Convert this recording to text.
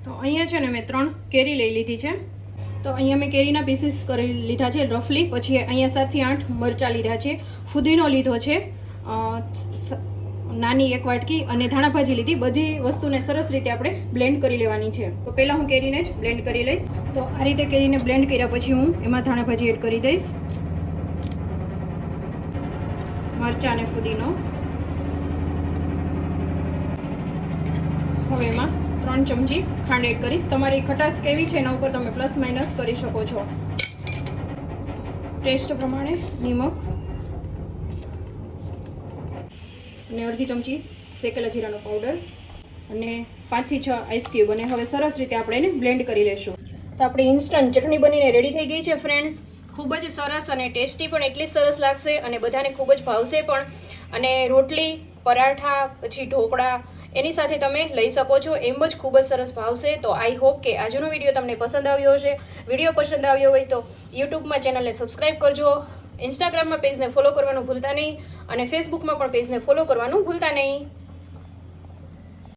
તો અહીંયા છે ને મેં 3 કેરી લઈ લીધી છે. તો અહીંયા મેં કેરીના પીસીસ કરી લીધા છે રફલી. પછી અહીંયા 7 થી 8 મરચાં લીધા છે, ફુદીનો લીધો છે, નાની 1 વાટકી અને ધાણાભાજી લીધી. બધી વસ્તુને સરસ રીતે આપણે બ્લેન્ડ કરી લેવાની છે. તો પહેલાં હું કેરીને જ બ્લેન્ડ કરી લઈશ. તો આ રીતે કેરીને બ્લેન્ડ કર્યા પછી હું એમાં ધાણાભાજી એડ કરી દઈશ, મરચાં અને ફુદીનો. હવે એમાં 3 ચમચી ખાંડ એડ કરીશ. તમારી ખટાશ કેવી છે એના ઉપર તમે પ્લસ માઇનસ કરી શકો છો. ટેસ્ટ પ્રમાણે નિમક અને અડધી ચમચી શેકેલા જીરાનો પાવડર અને 5 થી 6 આઈસ ક્યુબ. અને હવે સરસ રીતે આપણે એને બ્લેન્ડ કરી લેશું. તો આપણી ઇન્સ્ટન્ટ ચટણી બનીને રેડી થઈ ગઈ છે ફ્રેન્ડ્સ. ખૂબ જ સરસ અને ટેસ્ટી પણ એટલી સરસ લાગશે અને બધાને ખૂબ જ ભાવશે પણ. અને રોટલી, પરાઠા, પછી ઢોકળા એની સાથે તમે લઈ શકો છો, એમ જ ખૂબ જ સરસ ભાવશે. તો આઈ હોપ કે આજનો વિડીયો તમને પસંદ આવ્યો હશે. વિડીયો પસંદ આવ્યો હોય તો યુટ્યુબમાં ચેનલને સબસ્ક્રાઈબ કરજો, ઇન્સ્ટાગ્રામમાં પેજને ફોલો કરવાનું ભૂલતા નહીં અને ફેસબુકમાં પણ પેજને ફોલો કરવાનું ભૂલતા નહીં.